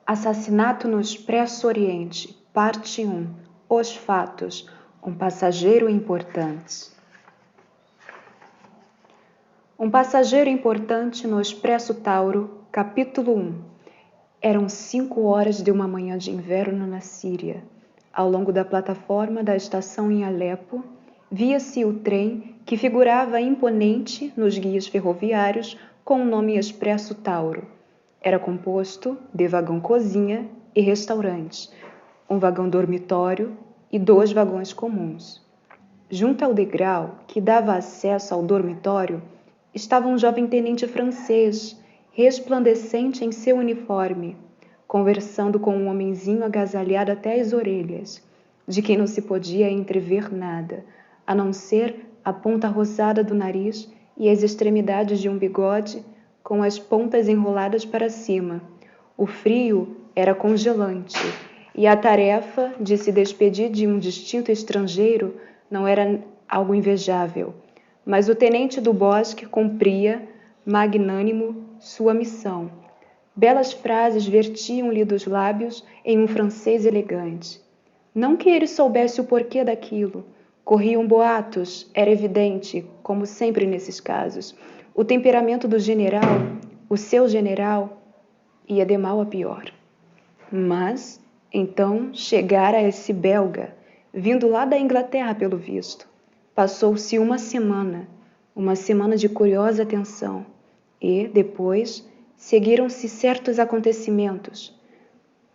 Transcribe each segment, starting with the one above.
Assassinato no Expresso Oriente, Parte 1. Os fatos. Um passageiro importante. Um passageiro importante no Expresso Tauro, capítulo 1. Eram 5 horas de uma manhã de inverno na Síria. Ao longo da plataforma da estação em Alepo, via-se o trem que figurava imponente nos guias ferroviários com o nome Expresso Tauro. Era composto de vagão-cozinha e restaurante, um vagão dormitório e 2 vagões comuns. Junto ao degrau que dava acesso ao dormitório, estava um jovem tenente francês, resplandecente em seu uniforme, conversando com um homenzinho agasalhado até as orelhas, de quem não se podia entrever nada, a não ser a ponta rosada do nariz e as extremidades de um bigode com as pontas enroladas para cima. O frio era congelante, e a tarefa de se despedir de um distinto estrangeiro não era algo invejável. Mas o tenente do Bosque cumpria, magnânimo, sua missão. Belas frases vertiam-lhe dos lábios em um francês elegante. Não que ele soubesse o porquê daquilo. Corriam boatos, era evidente, como sempre nesses casos. O temperamento do general, o seu general, ia de mal a pior. Mas, então, chegara esse belga, vindo lá da Inglaterra pelo visto. Passou-se uma semana de curiosa atenção, e, depois, seguiram-se certos acontecimentos.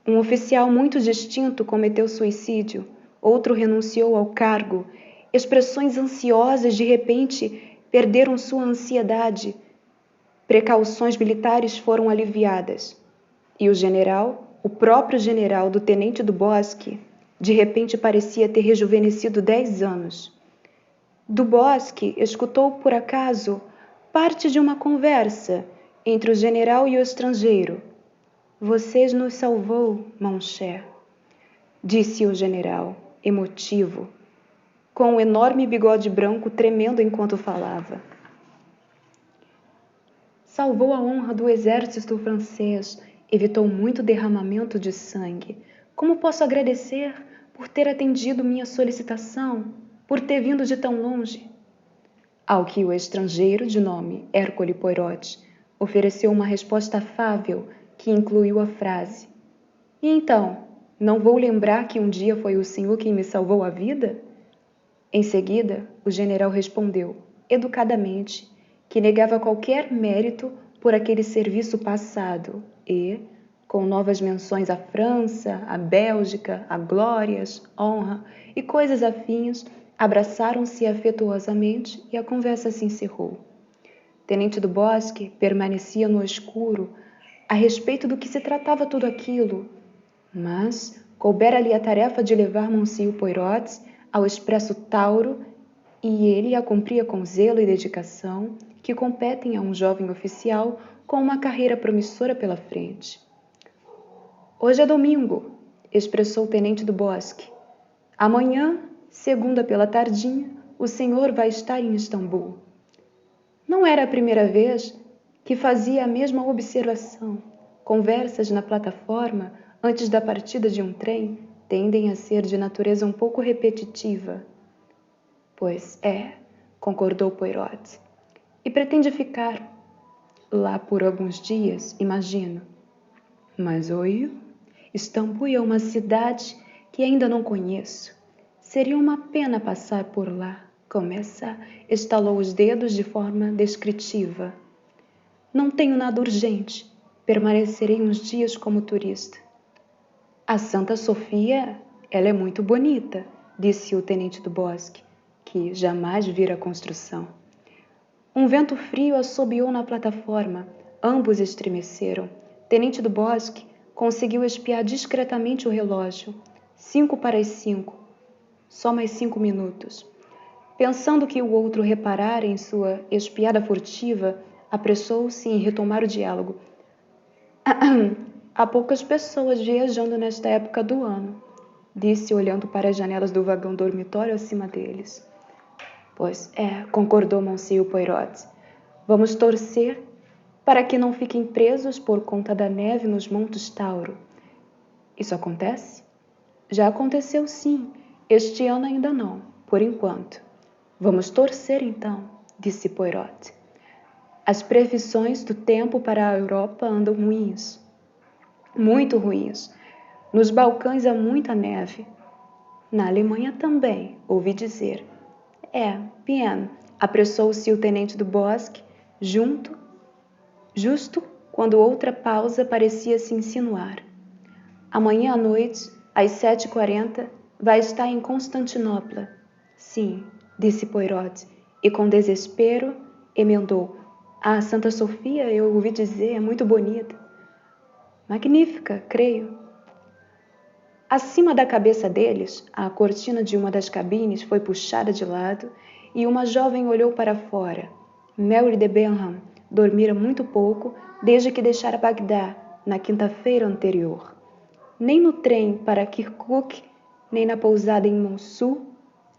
Um oficial muito distinto cometeu suicídio, outro renunciou ao cargo. Expressões ansiosas, de repente, perderam sua ansiedade. Precauções militares foram aliviadas. E o general, o próprio general do tenente do Bosque, de repente parecia ter rejuvenescido 10 anos. Do Bosque escutou, por acaso, parte de uma conversa entre o general e o estrangeiro. «Vocês nos salvou, mon cher», disse o general, emotivo, com o enorme bigode branco tremendo enquanto falava. «Salvou a honra do exército francês, evitou muito derramamento de sangue. Como posso agradecer por ter atendido minha solicitação, por ter vindo de tão longe?» Ao que o estrangeiro, de nome Hércole Poirot, ofereceu uma resposta afável que incluiu a frase: «E então, não vou lembrar que um dia foi o senhor quem me salvou a vida?» Em seguida, o general respondeu, educadamente, que negava qualquer mérito por aquele serviço passado e, com novas menções à França, à Bélgica, a glórias, honra e coisas afins, abraçaram-se afetuosamente e a conversa se encerrou. Tenente do Bosque permanecia no escuro a respeito do que se tratava tudo aquilo, mas coubera-lhe a tarefa de levar Monsieur Poirot ao Expresso Tauro e ele a cumpria com zelo e dedicação que competem a um jovem oficial com uma carreira promissora pela frente. «Hoje é domingo», expressou o tenente do Bosque. «Amanhã, segunda pela tardinha, o senhor vai estar em Istambul». Não era a primeira vez que fazia a mesma observação. Conversas na plataforma, antes da partida de um trem, tendem a ser de natureza um pouco repetitiva. «Pois é», concordou Poirot. «E pretende ficar lá por alguns dias, imagino». «Mas oi, Istambul é uma cidade que ainda não conheço. Seria uma pena passar por lá». Começa, estalou os dedos de forma descritiva. «Não tenho nada urgente. Permanecerei uns dias como turista». «A Santa Sofia, ela é muito bonita», disse o tenente do Bosque, que jamais vira a construção. Um vento frio assobiou na plataforma. Ambos estremeceram. Tenente do Bosque conseguiu espiar discretamente o relógio. 5 para as 5. Só mais 5 minutos. Pensando que o outro reparara em sua espiada furtiva, apressou-se em retomar o diálogo. «Há poucas pessoas viajando nesta época do ano», disse, olhando para as janelas do vagão dormitório acima deles. «Pois é», concordou Monsieur Poirot. «Vamos torcer para que não fiquem presos por conta da neve nos Montes Tauro. Isso acontece? Já aconteceu sim. Este ano ainda não, por enquanto. Vamos torcer então, disse Poirot. As previsões do tempo para a Europa andam ruins. Muito ruins. Nos Balcãs há muita neve. Na Alemanha também, ouvi dizer. Bien, apressou-se o tenente do Bosque, justo quando outra pausa parecia se insinuar. Amanhã à noite, às 7h40, vai estar em Constantinopla. Sim, disse Poirot, e com desespero emendou. Santa Sofia, eu ouvi dizer, é muito bonita. Magnífica, creio. Acima da cabeça deles, a cortina de uma das cabines foi puxada de lado e uma jovem olhou para fora. Mary de Benham dormira muito pouco desde que deixara Bagdá, na quinta-feira anterior. Nem no trem para Kirkuk, nem na pousada em Monsul,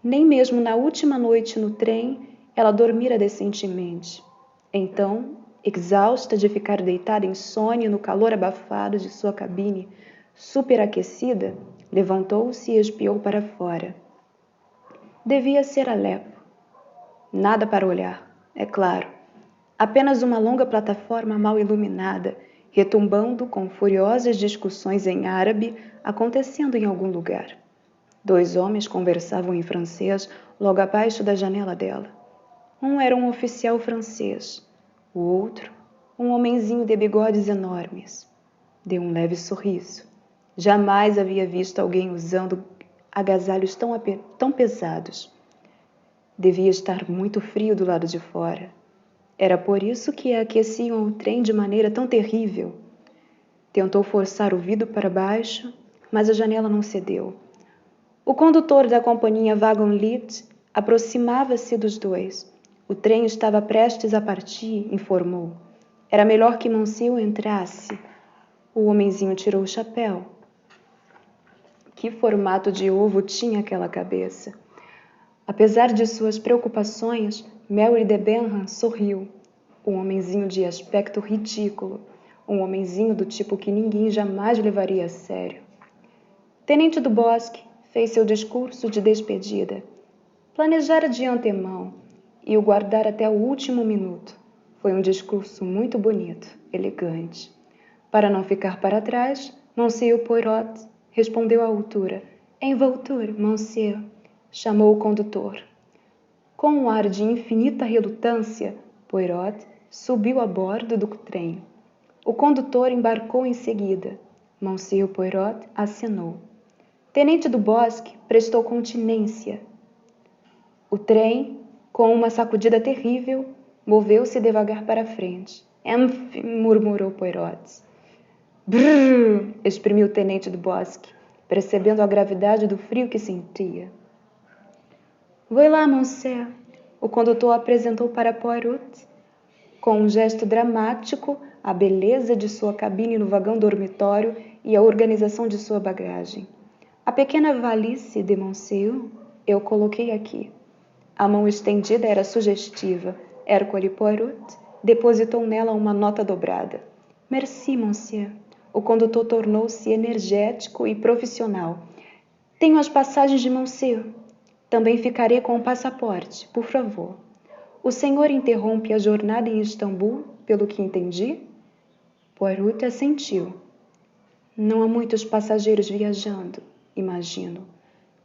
nem mesmo na última noite no trem, ela dormira decentemente. Então, exausta de ficar deitada em sono no calor abafado de sua cabine superaquecida, levantou-se e espiou para fora. Devia ser Alepo. Nada para olhar, é claro. Apenas uma longa plataforma mal iluminada, retumbando com furiosas discussões em árabe acontecendo em algum lugar. 2 homens conversavam em francês logo abaixo da janela dela. Um era um oficial francês, o outro, um homenzinho de bigodes enormes. Deu um leve sorriso. Jamais havia visto alguém usando agasalhos tão pesados. Devia estar muito frio do lado de fora. Era por isso que aqueciam o trem de maneira tão terrível. Tentou forçar o vidro para baixo, mas a janela não cedeu. O condutor da companhia Wagon-Lits aproximava-se dos dois. O trem estava prestes a partir, informou. Era melhor que Monsieur entrasse. O homenzinho tirou o chapéu. Que formato de ovo tinha aquela cabeça? Apesar de suas preocupações, Mary de Benham sorriu. Um homenzinho de aspecto ridículo. Um homenzinho do tipo que ninguém jamais levaria a sério. Tenente do Bosque fez seu discurso de despedida. Planejara de antemão e o guardara até o último minuto. Foi um discurso muito bonito, elegante. Para não ficar para trás, Monsieur Poirot respondeu à altura. En voiture, monsieur, chamou o condutor. Com um ar de infinita relutância, Poirot subiu a bordo do trem. O condutor embarcou em seguida. Monsieur Poirot acenou. Tenente do Bosque prestou continência. O trem, com uma sacudida terrível, moveu-se devagar para a frente. Enfim, murmurou Poirot. Brrr! Exprimiu o tenente do Bosque, percebendo a gravidade do frio que sentia. Voilà, monsieur. O condutor apresentou para Poirot, com um gesto dramático, a beleza de sua cabine no vagão dormitório e a organização de sua bagagem. A pequena valise de Monsieur eu coloquei aqui. A mão estendida era sugestiva. Hercule Poirot depositou nela uma nota dobrada. Merci, monsieur. O condutor tornou-se energético e profissional. Tenho as passagens de Monsieur. Também ficarei com o passaporte, por favor. O senhor interrompe a jornada em Istambul, pelo que entendi? Poirot assentiu. Não há muitos passageiros viajando, imagino.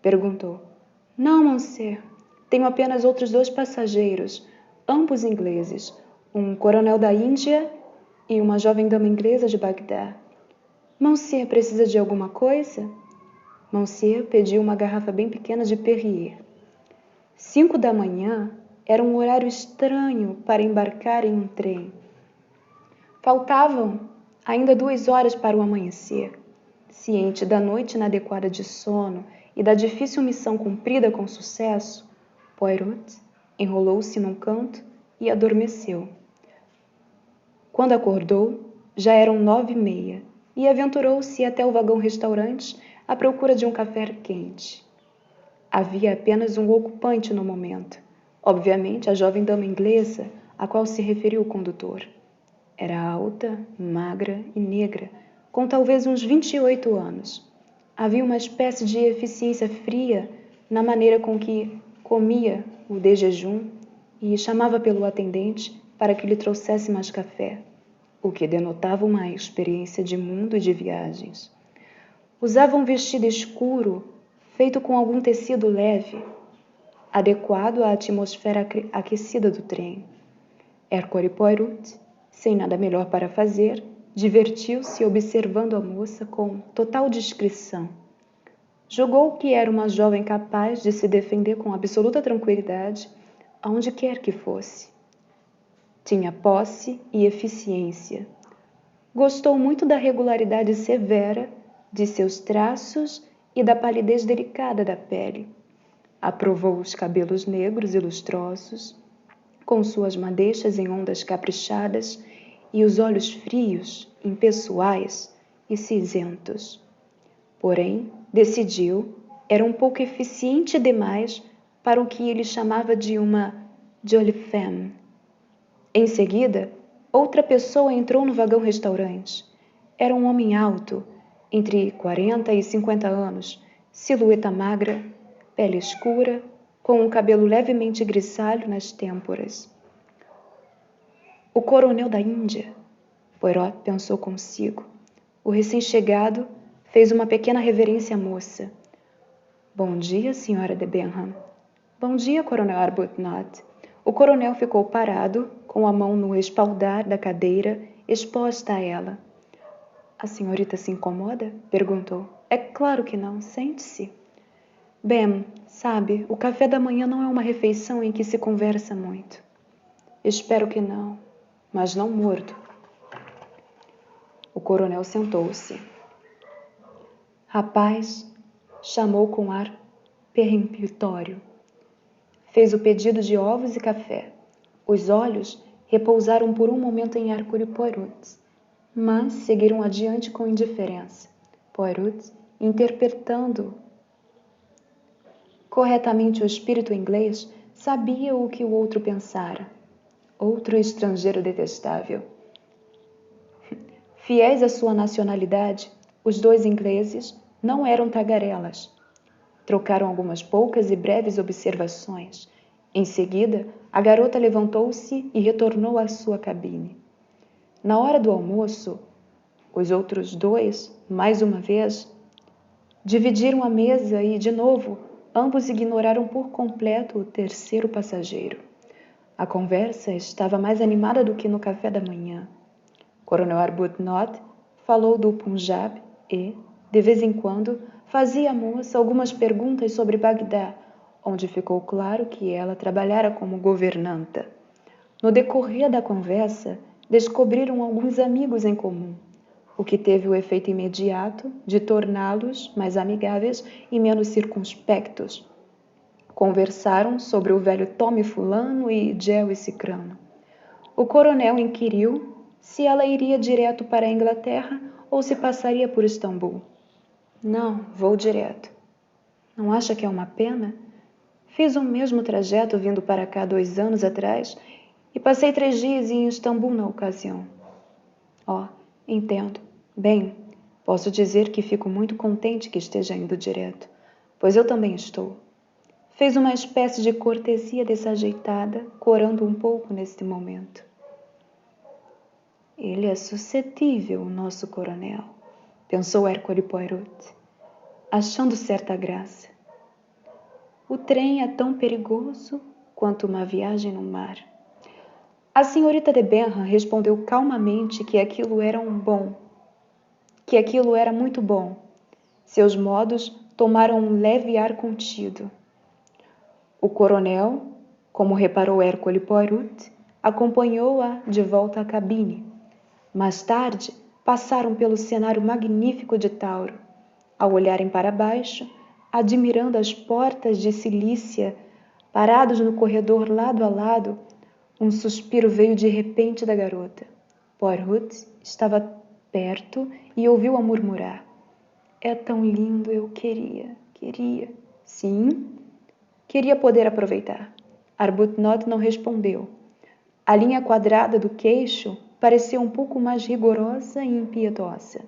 Perguntou. Não, monsieur. Tenho apenas outros 2 passageiros, ambos ingleses. Um coronel da Índia e uma jovem dama inglesa de Bagdá. Monsieur precisa de alguma coisa? Monsieur pediu uma garrafa bem pequena de Perrier. 5 da manhã era um horário estranho para embarcar em um trem. Faltavam ainda 2 horas para o amanhecer. Ciente da noite inadequada de sono e da difícil missão cumprida com sucesso, Poirot enrolou-se num canto e adormeceu. Quando acordou, já eram 9h30 e aventurou-se até o vagão-restaurante à procura de um café quente. Havia apenas um ocupante no momento, obviamente a jovem dama inglesa a qual se referiu o condutor. Era alta, magra e negra, com talvez uns 28 anos. Havia uma espécie de eficiência fria na maneira com que comia o de jejum e chamava pelo atendente para que lhe trouxesse mais café, o que denotava uma experiência de mundo e de viagens. Usava um vestido escuro, feito com algum tecido leve, adequado à atmosfera aquecida do trem. Hercule Poirot, sem nada melhor para fazer, divertiu-se observando a moça com total discrição. Julgou que era uma jovem capaz de se defender com absoluta tranquilidade, aonde quer que fosse. Tinha posse e eficiência. Gostou muito da regularidade severa de seus traços e da palidez delicada da pele. Aprovou os cabelos negros e lustrosos, com suas madeixas em ondas caprichadas e os olhos frios, impessoais e cinzentos. Porém, decidiu, era um pouco eficiente demais para o que ele chamava de uma jolie femme. Em seguida, outra pessoa entrou no vagão-restaurante. Era um homem alto, entre 40 e 50 anos, silhueta magra, pele escura, com um cabelo levemente grisalho nas têmporas. O coronel da Índia, Poirot pensou consigo. O recém-chegado fez uma pequena reverência à moça. Bom dia, senhora de Benham. Bom dia, coronel Arbuthnot. O coronel ficou parado, com a mão no espaldar da cadeira, exposta a ela. A senhorita se incomoda? Perguntou. É claro que não. Sente-se. Bem, sabe, o café da manhã não é uma refeição em que se conversa muito. Espero que não, mas não mordo. O coronel sentou-se. Rapaz, chamou com ar peremptório. Fez o pedido de ovos e café. Os olhos repousaram por um momento em Hercule Poirot, mas seguiram adiante com indiferença. Poirot, interpretando corretamente o espírito inglês, sabia o que o outro pensara. Outro estrangeiro detestável. Fiéis à sua nacionalidade, os dois ingleses não eram tagarelas. Trocaram algumas poucas e breves observações. Em seguida, a garota levantou-se e retornou à sua cabine. Na hora do almoço, os outros dois, mais uma vez, dividiram a mesa e, de novo, ambos ignoraram por completo o terceiro passageiro. A conversa estava mais animada do que no café da manhã. Coronel Arbuthnot falou do Punjab e, de vez em quando, fazia à moça algumas perguntas sobre Bagdá, onde ficou claro que ela trabalhara como governanta. No decorrer da conversa, descobriram alguns amigos em comum, o que teve o efeito imediato de torná-los mais amigáveis e menos circunspectos. Conversaram sobre o velho Tommy Fulano e Jerry Cicrano. O coronel inquiriu se ela iria direto para a Inglaterra ou se passaria por Istambul. Não, vou direto. Não acha que é uma pena? Fiz o mesmo trajeto vindo para cá 2 anos atrás e passei 3 dias em Istambul na ocasião. Entendo. Bem, posso dizer que fico muito contente que esteja indo direto, pois eu também estou. Fez uma espécie de cortesia desajeitada, corando um pouco neste momento. Ele é suscetível, o nosso coronel, pensou Hercule Poirot, achando certa graça. O trem é tão perigoso quanto uma viagem no mar. A senhorita de Benham respondeu calmamente que aquilo era muito bom. Seus modos tomaram um leve ar contido. O coronel, como reparou Hercule Poirot, acompanhou-a de volta à cabine. Mais tarde, passaram pelo cenário magnífico de Tauro. Ao olharem para baixo, admirando as portas de Cilícia, parados no corredor lado a lado, um suspiro veio de repente da garota. Poirot estava perto e ouviu-a murmurar. É tão lindo, eu queria. Sim, queria poder aproveitar. Arbuthnot não respondeu. A linha quadrada do queixo pareceu um pouco mais rigorosa e impiedosa.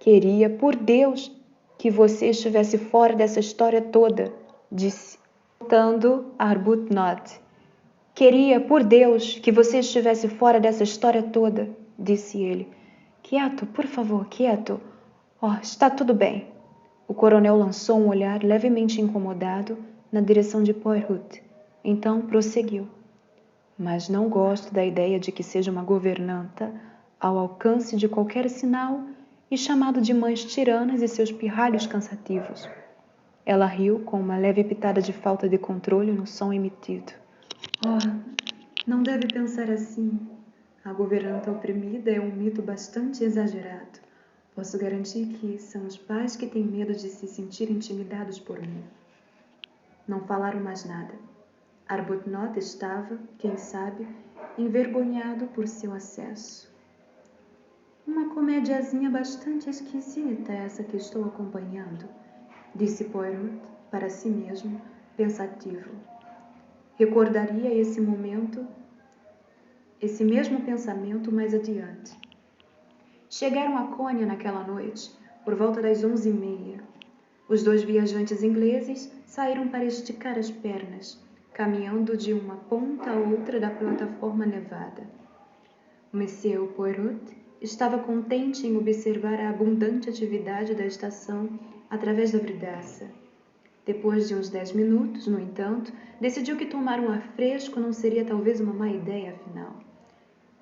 Queria, por Deus, que você estivesse fora dessa história toda, disse, voltando a Arbuthnot. Queria, por Deus, que você estivesse fora dessa história toda, disse ele. Quieto, por favor, quieto. Oh, está tudo bem. O coronel lançou um olhar levemente incomodado na direção de Poirot. Então prosseguiu. Mas não gosto da ideia de que seja uma governanta ao alcance de qualquer sinal e chamado de mães tiranas e seus pirralhos cansativos. Ela riu com uma leve pitada de falta de controle no som emitido. Oh, não deve pensar assim. A governanta oprimida é um mito bastante exagerado. Posso garantir que são os pais que têm medo de se sentir intimidados por mim. Não falaram mais nada. Arbuthnot estava, quem sabe, envergonhado por seu acesso. Uma comediazinha bastante esquisita essa que estou acompanhando, disse Poirot para si mesmo, pensativo. Recordaria esse mesmo pensamento mais adiante. Chegaram a Cônia naquela noite, por volta das 11h30. Os 2 viajantes ingleses saíram para esticar as pernas, caminhando de uma ponta a outra da plataforma nevada. Monsieur Poirot estava contente em observar a abundante atividade da estação através da vidraça. Depois de uns 10 minutos, no entanto, decidiu que tomar um ar fresco não seria talvez uma má ideia, afinal.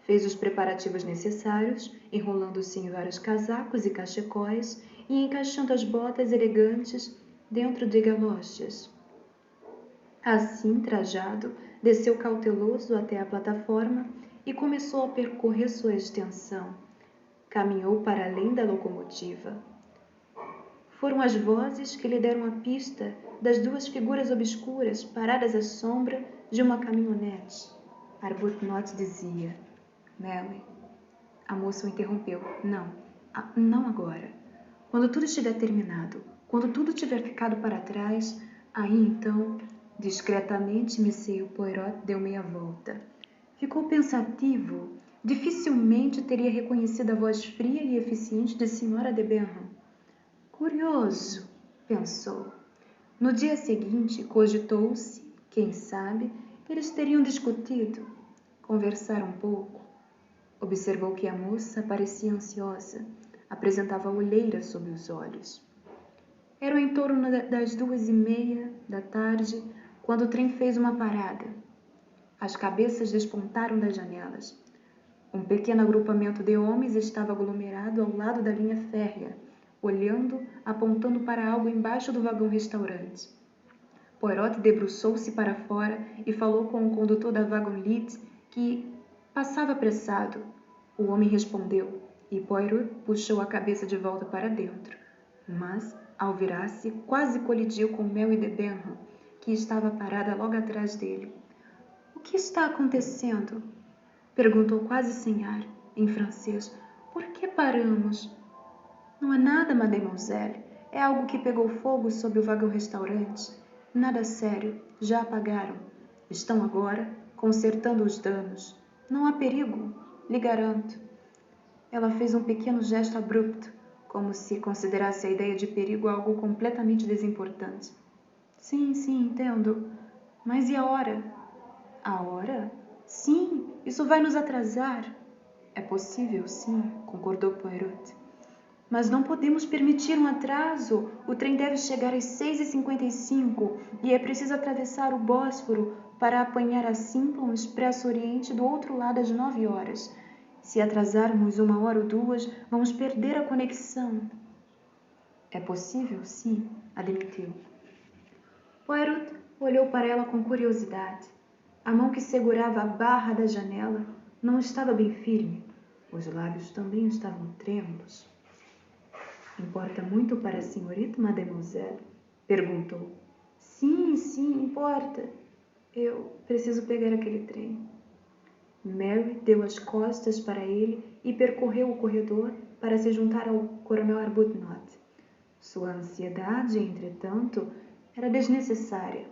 Fez os preparativos necessários, enrolando-se em vários casacos e cachecóis e encaixando as botas elegantes dentro de galochas. Assim, trajado, desceu cauteloso até a plataforma e começou a percorrer sua extensão. Caminhou para além da locomotiva. Foram as vozes que lhe deram a pista das 2 figuras obscuras paradas à sombra de uma caminhonete. Arbuthnot dizia: Mary. A moça o interrompeu. Não agora. Quando tudo estiver terminado, quando tudo tiver ficado para trás, aí então, discretamente, Monsieur Poirot deu meia volta. Ficou pensativo. Dificilmente teria reconhecido a voz fria e eficiente de Sra. de Benham. Curioso, pensou. No dia seguinte, cogitou-se, quem sabe, eles teriam discutido, conversaram um pouco. Observou que a moça parecia ansiosa, apresentava olheiras sob os olhos. Era em torno das 2h30 da tarde, quando o trem fez uma parada. As cabeças despontaram das janelas. Um pequeno agrupamento de homens estava aglomerado ao lado da linha férrea, olhando, apontando para algo embaixo do vagão-restaurante. Poirot debruçou-se para fora e falou com o condutor da Wagon-Lit, que passava apressado. O homem respondeu, e Poirot puxou a cabeça de volta para dentro. Mas, ao virar-se, quase colidiu com Mary de Benham, que estava parada logo atrás dele. — O que está acontecendo? Perguntou quase sem ar, em francês. — Por que paramos? — Não é nada, mademoiselle. É algo que pegou fogo sob o vagão-restaurante. Nada sério. Já apagaram. Estão agora consertando os danos. Não há perigo, lhe garanto. Ela fez um pequeno gesto abrupto, como se considerasse a ideia de perigo algo completamente desimportante. Sim, entendo. Mas e a hora? A hora? Sim, isso vai nos atrasar. É possível, sim, concordou Poirot. Mas não podemos permitir um atraso. O trem deve chegar às 6h55 e é preciso atravessar o Bósforo para apanhar a Simplon Expresso Oriente do outro lado às 9h. Se atrasarmos 1 hora ou 2, vamos perder a conexão. É possível, sim, admitiu. Poirot olhou para ela com curiosidade. A mão que segurava a barra da janela não estava bem firme. Os lábios também estavam trêmulos. Importa muito para a senhorita, mademoiselle? Perguntou. Sim, importa. Eu preciso pegar aquele trem. Mary deu as costas para ele e percorreu o corredor para se juntar ao coronel Arbuthnot. Sua ansiedade, entretanto, era desnecessária.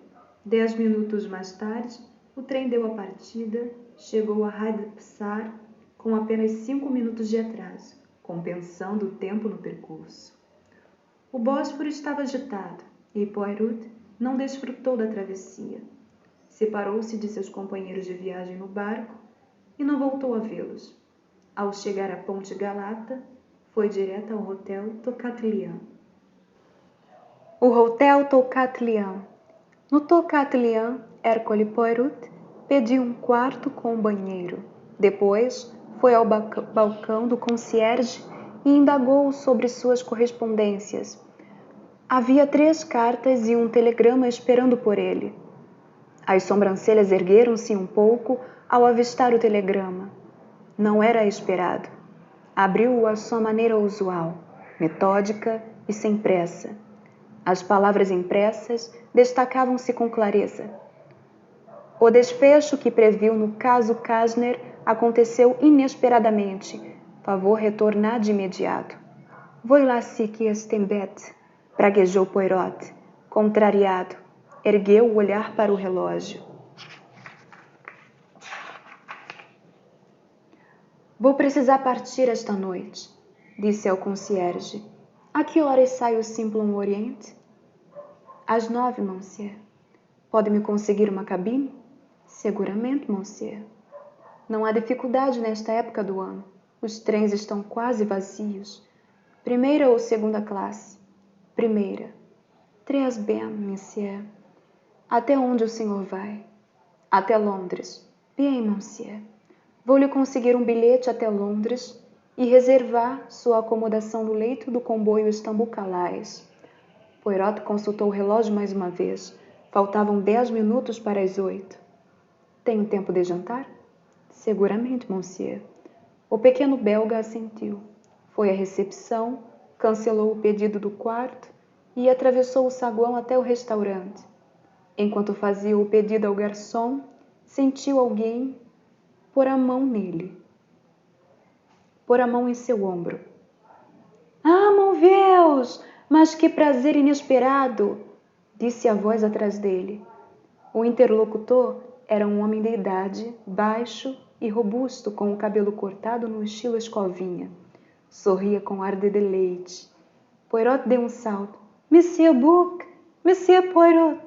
10 minutos mais tarde, o trem deu a partida, chegou a Hyde Park com apenas 5 minutos de atraso, compensando o tempo no percurso. O Bósforo estava agitado e Poirot não desfrutou da travessia. Separou-se de seus companheiros de viagem no barco e não voltou a vê-los. Ao chegar à Ponte Galata, foi direto ao Hotel Tocatlian. O Hotel Tocatlian. No Tocatlian, Hercule Poirot pediu um quarto com um banheiro. Depois, foi ao balcão do concierge e indagou sobre suas correspondências. Havia 3 cartas e um telegrama esperando por ele. As sobrancelhas ergueram-se um pouco ao avistar o telegrama. Não era esperado. Abriu-o à sua maneira usual, metódica e sem pressa. As palavras impressas destacavam-se com clareza. O desfecho que previu no caso Kastner aconteceu inesperadamente. Favor retornar de imediato. Voilà-ci qui est bête, praguejou Poirot, contrariado. Ergueu o olhar para o relógio. Vou precisar partir esta noite, disse ao concierge. A que horas sai o Simplon Orient? Às 9, monsieur. Pode me conseguir uma cabine? Seguramente, monsieur. Não há dificuldade nesta época do ano. Os trens estão quase vazios. Primeira ou segunda classe? Primeira. Très bien, monsieur. Até onde o senhor vai? Até Londres. Bien, monsieur. Vou lhe conseguir um bilhete até Londres e reservar sua acomodação no leito do comboio Istambul-Calais. Poirot consultou o relógio mais uma vez. Faltavam 10 minutos para as 8. Tenho tempo de jantar? Seguramente, monsieur. O pequeno belga assentiu. Foi à recepção, cancelou o pedido do quarto e atravessou o saguão até o restaurante. Enquanto fazia o pedido ao garçom, sentiu alguém pôr a mão nele. Pôr a mão em seu ombro. Ah, mon Deus! Mas que prazer inesperado! Disse a voz atrás dele. O interlocutor era um homem de idade, baixo e robusto, com o cabelo cortado no estilo escovinha. Sorria com ar de deleite. Poirot deu um salto. Monsieur Bouc! Monsieur Poirot!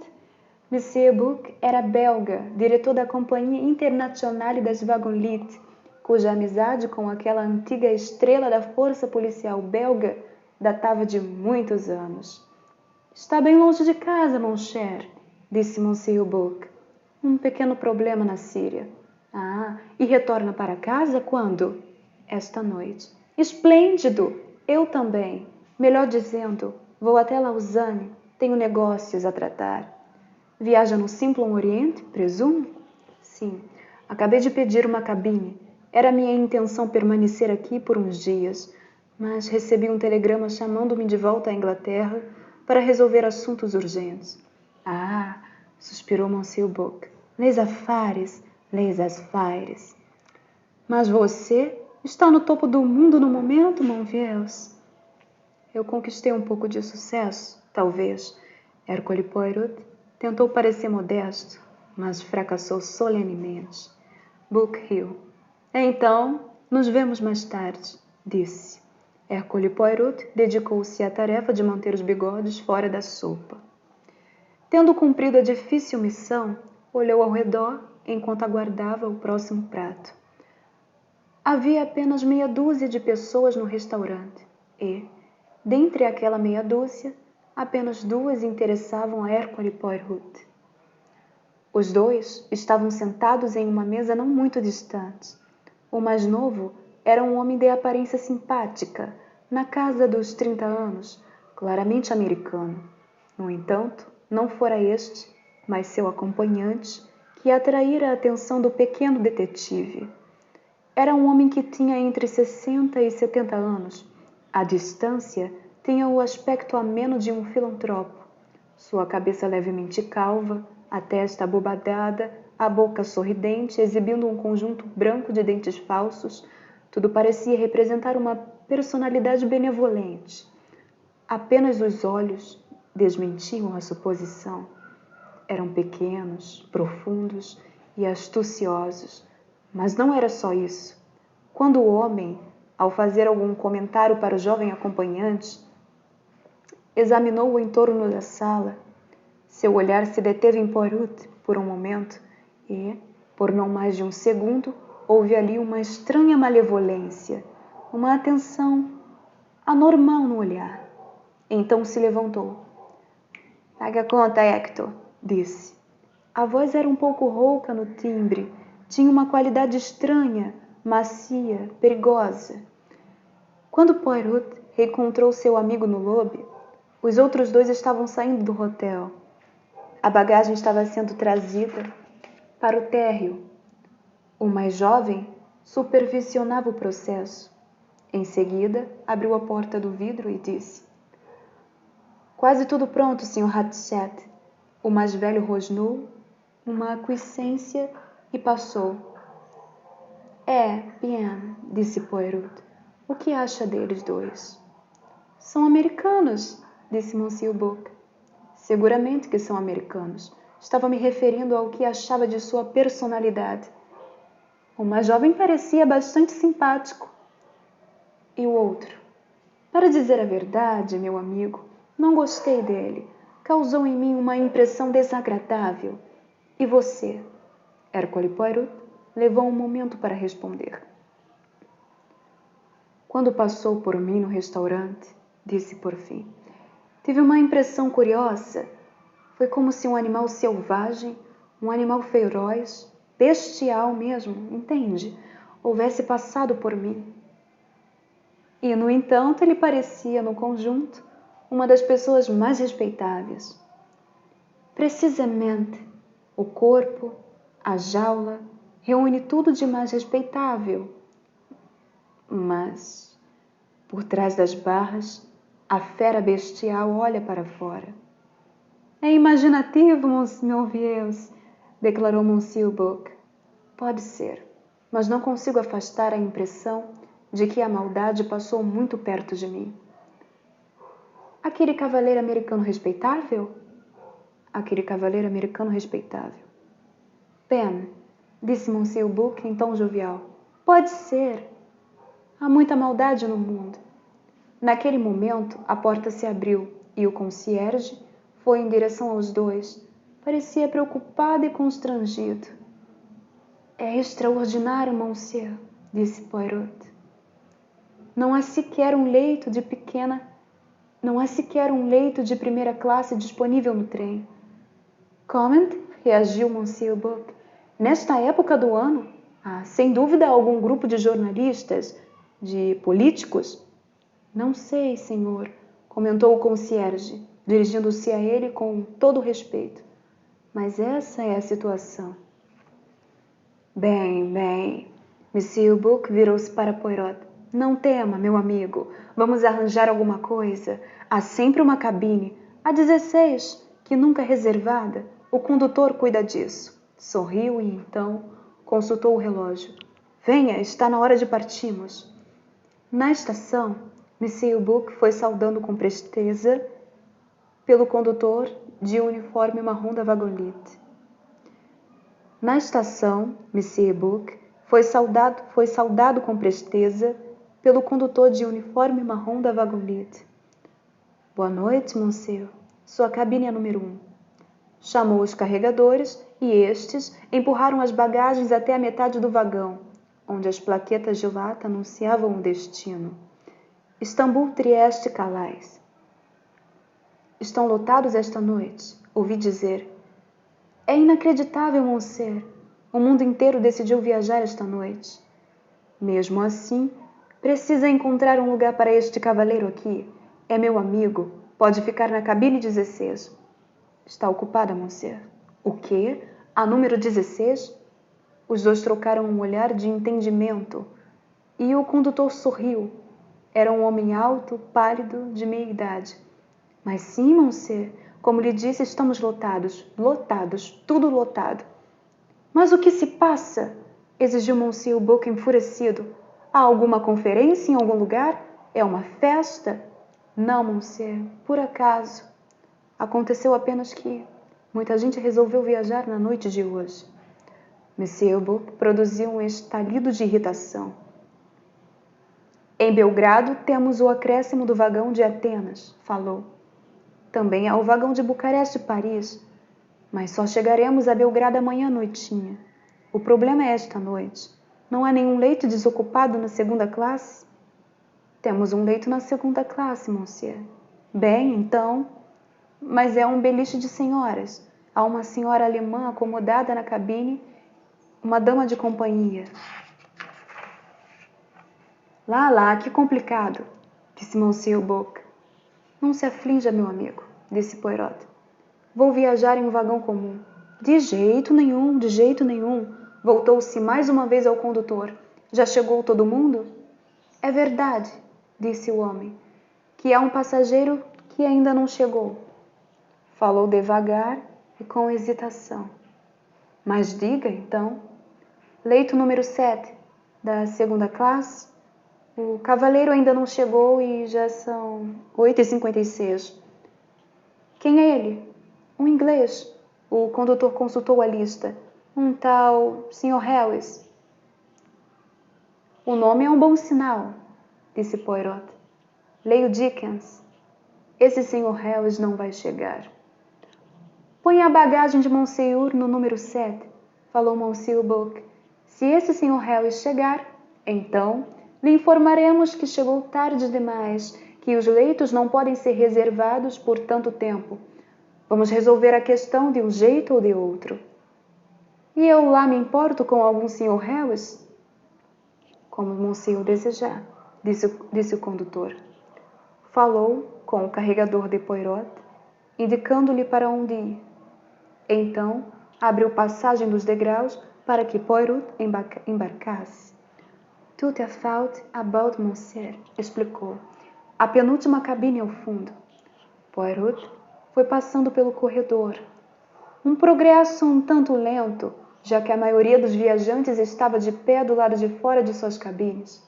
Monsieur Bouc era belga, diretor da Companhia Internationale das Wagons-Lits, cuja amizade com aquela antiga estrela da força policial belga datava de muitos anos. Está bem longe de casa, mon cher, disse Monsieur Bouc. Um pequeno problema na Síria. Ah, e retorna para casa quando? Esta noite. Esplêndido! Eu também. Melhor dizendo, vou até Lausanne. Tenho negócios a tratar. Viaja no Simplon Orient, presumo? Sim. Acabei de pedir uma cabine. Era minha intenção permanecer aqui por uns dias, mas recebi um telegrama chamando-me de volta à Inglaterra para resolver assuntos urgentes. Ah, suspirou Monsieur Bouc. Les affaires. Mas você está no topo do mundo no momento, mon vieux? Eu conquistei um pouco de sucesso, talvez. Hercule Poirot tentou parecer modesto, mas fracassou solenemente. Bouc riu. Então, nos vemos mais tarde, disse. Hercule Poirot dedicou-se à tarefa de manter os bigodes fora da sopa. Tendo cumprido a difícil missão, olhou ao redor enquanto aguardava o próximo prato. Havia apenas meia dúzia de pessoas no restaurante e, dentre aquela meia dúzia, apenas 2 interessavam a Hercule Poirot. Os 2 estavam sentados em uma mesa não muito distante. O mais novo era um homem de aparência simpática, na casa dos 30 anos, claramente americano. No entanto, não fora este, mas seu acompanhante, que atraíra a atenção do pequeno detetive. Era um homem que tinha entre 60 e 70 anos. À distância, tinha o aspecto ameno de um filantropo. Sua cabeça levemente calva, a testa abobadada, a boca sorridente, exibindo um conjunto branco de dentes falsos, tudo parecia representar uma personalidade benevolente. Apenas os olhos desmentiam a suposição. Eram pequenos, profundos e astuciosos. Mas não era só isso. Quando o homem, ao fazer algum comentário para o jovem acompanhante, examinou o entorno da sala. Seu olhar se deteve em Poirot por um momento e, por não mais de um segundo, houve ali uma estranha malevolência, uma atenção anormal no olhar. Então se levantou. Pague a conta, Hector, disse. A voz era um pouco rouca no timbre, tinha uma qualidade estranha, macia, perigosa. Quando Poirot reencontrou seu amigo no lobby, os outros dois estavam saindo do hotel. A bagagem estava sendo trazida para o térreo. O mais jovem supervisionava o processo. Em seguida, abriu a porta do vidro e disse: Quase tudo pronto, Sr. Hatchet. O mais velho rosnou uma aquiescência e passou. Bien, disse Poirot. O que acha deles dois? São americanos, disse Monsieur Buck. Seguramente que são americanos. Estava me referindo ao que achava de sua personalidade. O mais jovem parecia bastante simpático. E o outro? Para dizer a verdade, meu amigo, não gostei dele. Causou em mim uma impressão desagradável. E você? Hercule Poirot levou um momento para responder. Quando passou por mim no restaurante, disse por fim, tive uma impressão curiosa. Foi como se um animal selvagem, um animal feroz, bestial mesmo, entende? Houvesse passado por mim. E, no entanto, ele parecia, no conjunto, uma das pessoas mais respeitáveis. Precisamente, o corpo, a jaula, reúne tudo de mais respeitável. Mas, por trás das barras, a fera bestial olha para fora. É imaginativo, meu Vieux, declarou Monsieur Buck. Pode ser, mas não consigo afastar a impressão de que a maldade passou muito perto de mim. Aquele cavaleiro americano respeitável? Aquele cavaleiro americano respeitável. Ben, disse Monsieur Buck em tom jovial. Pode ser. Há muita maldade no mundo. Naquele momento, a porta se abriu e o concierge foi em direção aos dois. Parecia preocupado e constrangido. É extraordinário, monsieur, disse Poirot. Não há sequer um leito de primeira classe disponível no trem. Comment? Reagiu Monsieur Buck. Nesta época do ano, há, sem dúvida, algum grupo de jornalistas, de políticos? Não sei, senhor, comentou o concierge, dirigindo-se a ele com todo o respeito. Mas essa é a situação. Bem, Monsieur Buck virou-se para Poirot. Não tema, meu amigo. Vamos arranjar alguma coisa. Há sempre uma cabine. A 16, que nunca é reservada. O condutor cuida disso. Sorriu e então consultou o relógio. Venha, está na hora de partirmos. Na estação, Monsieur Buck foi saudando com presteza pelo condutor de uniforme marrom da Vagonlite. Na estação, Monsieur Buck foi saudado com presteza pelo condutor de uniforme marrom da Vagonlite. Boa noite, monsieur. Sua cabine é número 1. Chamou os carregadores e estes empurraram as bagagens até a metade do vagão, onde as plaquetas de lata anunciavam o destino. Istambul, Trieste, Calais. Estão lotados esta noite, ouvi dizer. É inacreditável, monsieur. O mundo inteiro decidiu viajar esta noite. Mesmo assim, precisa encontrar um lugar para este cavaleiro aqui. É meu amigo. Pode ficar na cabine 16. Está ocupada, monsieur. O quê? A número 16? Os dois trocaram um olhar de entendimento. E o condutor sorriu. Era um homem alto, pálido, de meia idade. Mas sim, monsieur. Como lhe disse, estamos lotados. Lotados. Tudo lotado. Mas o que se passa? Exigiu Monsieur Buck enfurecido. Há alguma conferência em algum lugar? É uma festa? Não, monsieur. Por acaso. Aconteceu apenas que muita gente resolveu viajar na noite de hoje. Monsieur Buck produziu um estalido de irritação. Em Belgrado temos o acréscimo do vagão de Atenas, falou. Também há o vagão de Bucareste e Paris, mas só chegaremos a Belgrado amanhã à noitinha. O problema é esta noite. Não há nenhum leito desocupado na segunda classe? Temos um leito na segunda classe, monsieur. Bem, então... Mas é um beliche de senhoras. Há uma senhora alemã acomodada na cabine, uma dama de companhia. Lá, que complicado, disse Monsieur Bock. Não se aflinja, meu amigo, disse Poirot. Vou viajar em um vagão comum. De jeito nenhum. Voltou-se mais uma vez ao condutor. Já chegou todo mundo? É verdade, disse o homem, que há um passageiro que ainda não chegou. Falou devagar e com hesitação. Mas diga, então. Leito número 7, da segunda classe. O cavaleiro ainda não chegou e já são 8h56. Quem é ele? Um inglês. O condutor consultou a lista. Um tal Sr. Harris. O nome é um bom sinal, disse Poirot. Leio Dickens. Esse Sr. Harris não vai chegar. Ponha a bagagem de Monsieur no número 7, falou Monsieur Bock. Se esse Sr. Harris chegar, então lhe informaremos que chegou tarde demais, que os leitos não podem ser reservados por tanto tempo. Vamos resolver a questão de um jeito ou de outro. E eu lá me importo com algum Sr. Harris? Como Monsieur desejar, disse o condutor. Falou com o carregador de Poirot, indicando-lhe para onde ir. Então, abriu passagem dos degraus para que Poirot embarcasse. Tout est faute about monsieur, explicou. A penúltima cabine ao fundo. Poirot foi passando pelo corredor. Um progresso um tanto lento, já que a maioria dos viajantes estava de pé do lado de fora de suas cabines.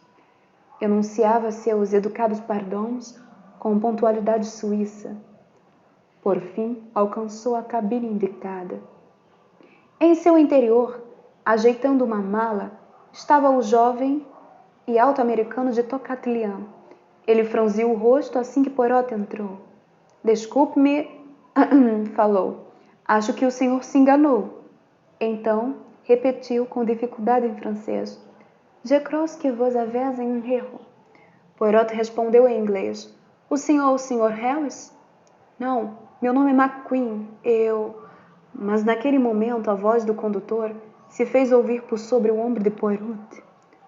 Enunciava seus educados pardons com pontualidade suíça. Por fim, alcançou a cabine indicada. Em seu interior, ajeitando uma mala, estava o jovem e alto americano de Tocatlian. Ele franziu o rosto assim que Poirot entrou. Desculpe-me, falou. Acho que o senhor se enganou. Então, repetiu com dificuldade em francês. Je crois que vous avez un erro. Poirot respondeu em inglês. O Sr. Harris? Não, meu nome é McQueen. Mas naquele momento a voz do condutor se fez ouvir por sobre o ombro de Poirot.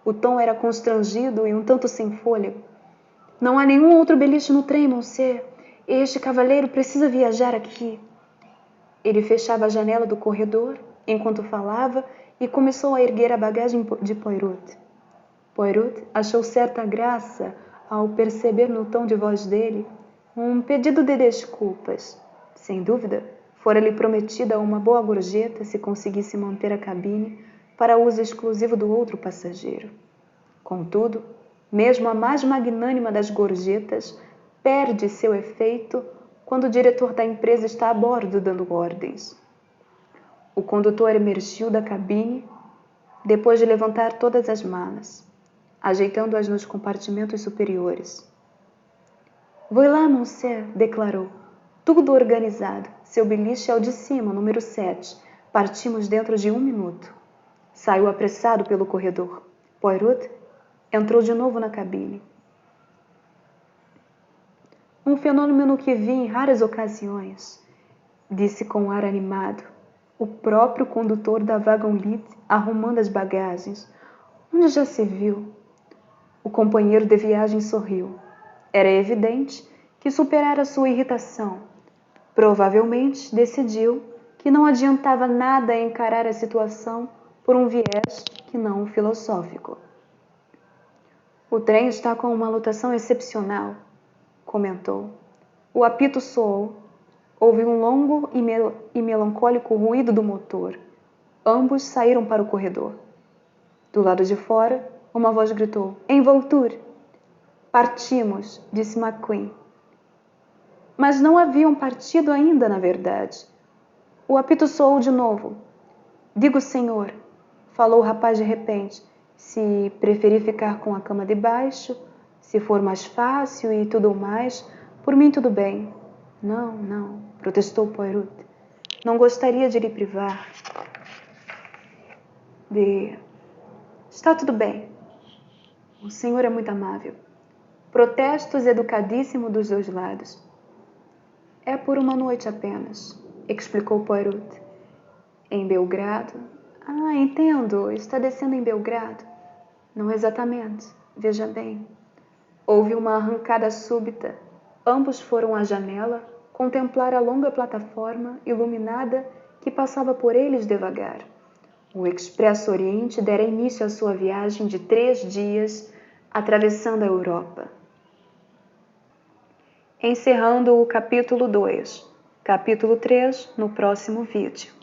O tom era constrangido e um tanto sem fôlego. Não há nenhum outro beliche no trem, monsieur. Este cavaleiro precisa viajar aqui. Ele fechava a janela do corredor enquanto falava e começou a erguer a bagagem de Poirot. Poirot achou certa graça ao perceber no tom de voz dele um pedido de desculpas. Sem dúvida, fora-lhe prometida uma boa gorjeta se conseguisse manter a cabine para uso exclusivo do outro passageiro. Contudo, mesmo a mais magnânima das gorjetas perde seu efeito quando o diretor da empresa está a bordo dando ordens. O condutor emergiu da cabine depois de levantar todas as malas, ajeitando-as nos compartimentos superiores. Voilà, monsieur, declarou. Tudo organizado. Seu beliche é o de cima, número 7. Partimos dentro de 1 minuto. Saiu apressado pelo corredor. Poirot entrou de novo na cabine. Um fenômeno que vi em raras ocasiões, disse com ar animado. O próprio condutor da Wagonlit arrumando as bagagens. Onde já se viu? O companheiro de viagem sorriu. Era evidente que superara sua irritação. Provavelmente decidiu que não adiantava nada encarar a situação por um viés que não filosófico. O trem está com uma lotação excepcional, comentou. O apito soou. Houve um longo e melancólico ruído do motor. Ambos saíram para o corredor. Do lado de fora, uma voz gritou: Envolture! Partimos, disse McQueen. Mas não haviam partido ainda, na verdade. O apito soou de novo. Digo, senhor, falou o rapaz de repente, se preferir ficar com a cama de baixo, Se for mais fácil e tudo mais, por mim tudo bem. Não, protestou Poirot. Não gostaria de lhe privar de... Está tudo bem. O senhor é muito amável. Protestos educadíssimo dos dois lados. É por uma noite apenas, explicou Poirot. Em Belgrado? Ah, entendo. Está descendo em Belgrado. Não exatamente. Veja bem. Houve uma arrancada súbita. Ambos foram à janela contemplar a longa plataforma iluminada que passava por eles devagar. O Expresso Oriente dera início à sua viagem de 3 dias, atravessando a Europa. Encerrando o capítulo 2. Capítulo 3 no próximo vídeo.